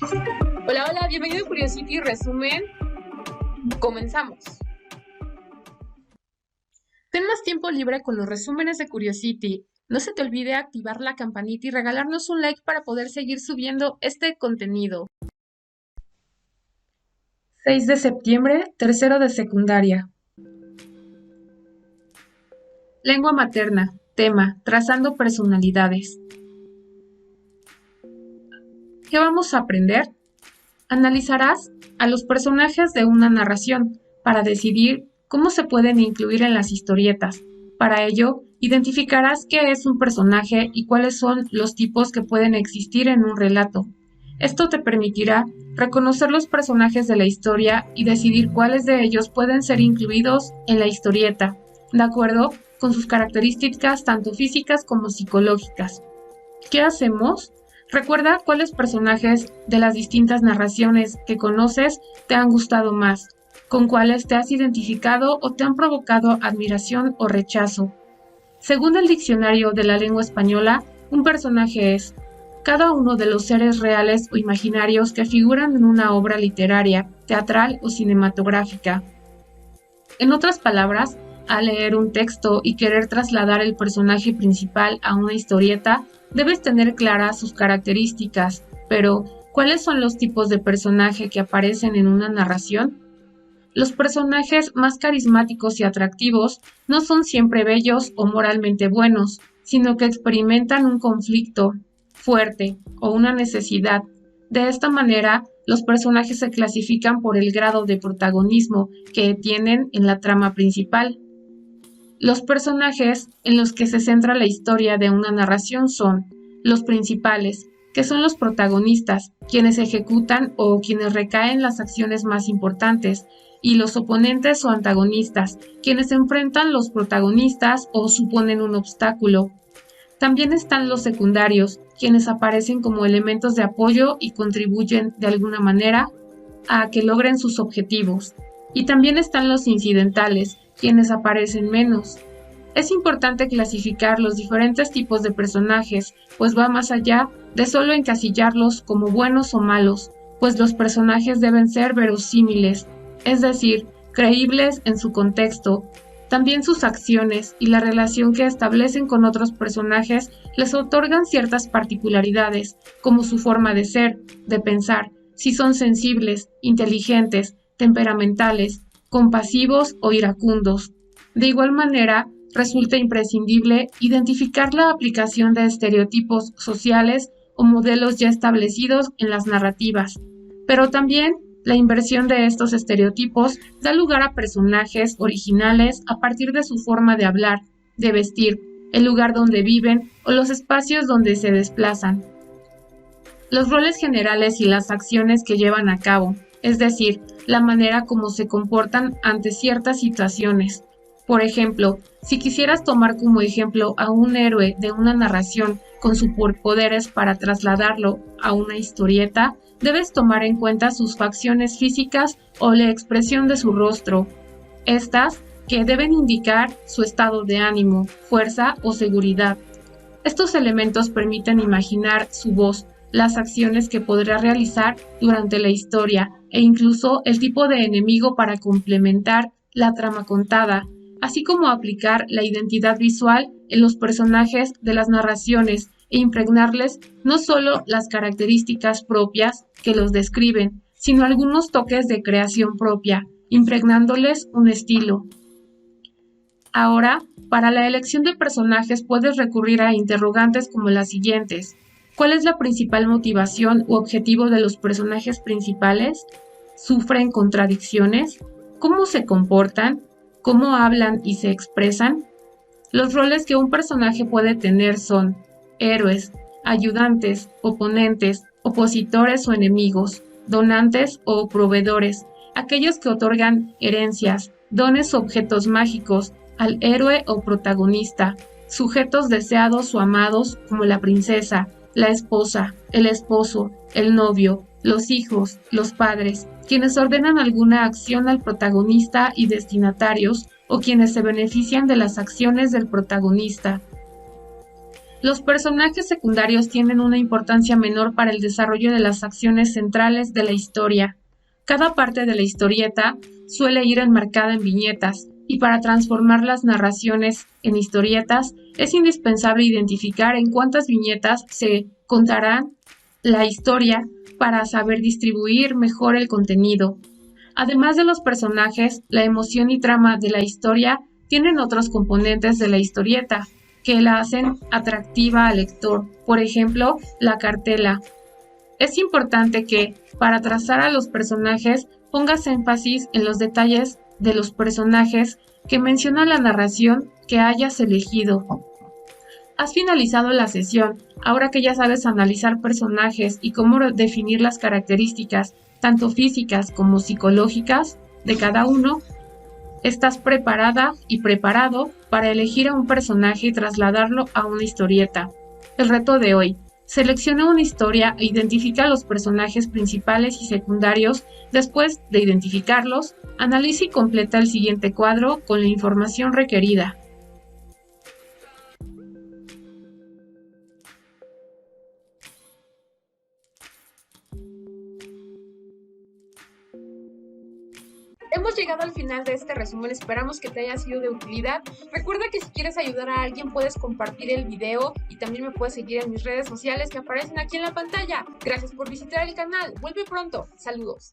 Hola, hola, bienvenido a Curiosity Resumen. Comenzamos. Ten más tiempo libre con los resúmenes de Curiosity. No se te olvide activar la campanita y regalarnos un like para poder seguir subiendo este contenido. 6 de septiembre, tercero de secundaria. Lengua materna. Tema: trazando personalidades. ¿Qué vamos a aprender? Analizarás a los personajes de una narración para decidir cómo se pueden incluir en las historietas. Para ello, identificarás qué es un personaje y cuáles son los tipos que pueden existir en un relato. Esto te permitirá reconocer los personajes de la historia y decidir cuáles de ellos pueden ser incluidos en la historieta, de acuerdo con sus características tanto físicas como psicológicas. ¿Qué hacemos? Recuerda cuáles personajes de las distintas narraciones que conoces te han gustado más, con cuáles te has identificado o te han provocado admiración o rechazo. Según el diccionario de la lengua española, un personaje es cada uno de los seres reales o imaginarios que figuran en una obra literaria, teatral o cinematográfica. En otras palabras, al leer un texto y querer trasladar el personaje principal a una historieta, debes tener claras sus características, pero ¿cuáles son los tipos de personaje que aparecen en una narración? Los personajes más carismáticos y atractivos no son siempre bellos o moralmente buenos, sino que experimentan un conflicto fuerte o una necesidad. De esta manera, los personajes se clasifican por el grado de protagonismo que tienen en la trama principal. Los personajes en los que se centra la historia de una narración son los principales, que son los protagonistas, quienes ejecutan o quienes recaen las acciones más importantes, y los oponentes o antagonistas, quienes enfrentan los protagonistas o suponen un obstáculo. También están los secundarios, quienes aparecen como elementos de apoyo y contribuyen de alguna manera a que logren sus objetivos. Y también están los incidentales, quienes aparecen menos. Es importante clasificar los diferentes tipos de personajes, pues va más allá de solo encasillarlos como buenos o malos, pues los personajes deben ser verosímiles, es decir, creíbles en su contexto. También sus acciones y la relación que establecen con otros personajes les otorgan ciertas particularidades, como su forma de ser, de pensar, si son sensibles, inteligentes, temperamentales, compasivos o iracundos. De igual manera, resulta imprescindible identificar la aplicación de estereotipos sociales o modelos ya establecidos en las narrativas, pero también la inversión de estos estereotipos da lugar a personajes originales a partir de su forma de hablar, de vestir, el lugar donde viven o los espacios donde se desplazan. Los roles generales y las acciones que llevan a cabo, es decir, la manera como se comportan ante ciertas situaciones. Por ejemplo, si quisieras tomar como ejemplo a un héroe de una narración con superpoderes para trasladarlo a una historieta, debes tomar en cuenta sus facciones físicas o la expresión de su rostro. Estas que deben indicar su estado de ánimo, fuerza o seguridad. Estos elementos permiten imaginar su voz, las acciones que podrá realizar durante la historia e incluso el tipo de enemigo para complementar la trama contada, así como aplicar la identidad visual en los personajes de las narraciones e impregnarles no solo las características propias que los describen, sino algunos toques de creación propia, impregnándoles un estilo. Ahora, para la elección de personajes puedes recurrir a interrogantes como las siguientes. ¿Cuál es la principal motivación u objetivo de los personajes principales? ¿Sufren contradicciones? ¿Cómo se comportan? ¿Cómo hablan y se expresan? Los roles que un personaje puede tener son héroes, ayudantes, oponentes, opositores o enemigos, donantes o proveedores, aquellos que otorgan herencias, dones o objetos mágicos al héroe o protagonista, sujetos deseados o amados como la princesa, la esposa, el esposo, el novio, los hijos, los padres, quienes ordenan alguna acción al protagonista y destinatarios o quienes se benefician de las acciones del protagonista. Los personajes secundarios tienen una importancia menor para el desarrollo de las acciones centrales de la historia. Cada parte de la historieta suele ir enmarcada en viñetas, y para transformar las narraciones en historietas es indispensable identificar en cuántas viñetas se contarán la historia para saber distribuir mejor el contenido. Además de los personajes, la emoción y trama de la historia tienen otros componentes de la historieta que la hacen atractiva al lector. Por ejemplo, la cartela. Es importante que, para trazar a los personajes, pongas énfasis en los detalles de los personajes que menciona la narración que hayas elegido. Has finalizado la sesión. Ahora que ya sabes analizar personajes y cómo definir las características, tanto físicas como psicológicas, de cada uno, estás preparada y preparado para elegir a un personaje y trasladarlo a una historieta. El reto de hoy: selecciona una historia e identifica los personajes principales y secundarios. Después de identificarlos, analiza y completa el siguiente cuadro con la información requerida. Hemos llegado al final de este resumen, esperamos que te haya sido de utilidad. Recuerda que si quieres ayudar a alguien puedes compartir el video y también me puedes seguir en mis redes sociales que aparecen aquí en la pantalla. Gracias por visitar el canal, vuelve pronto, saludos.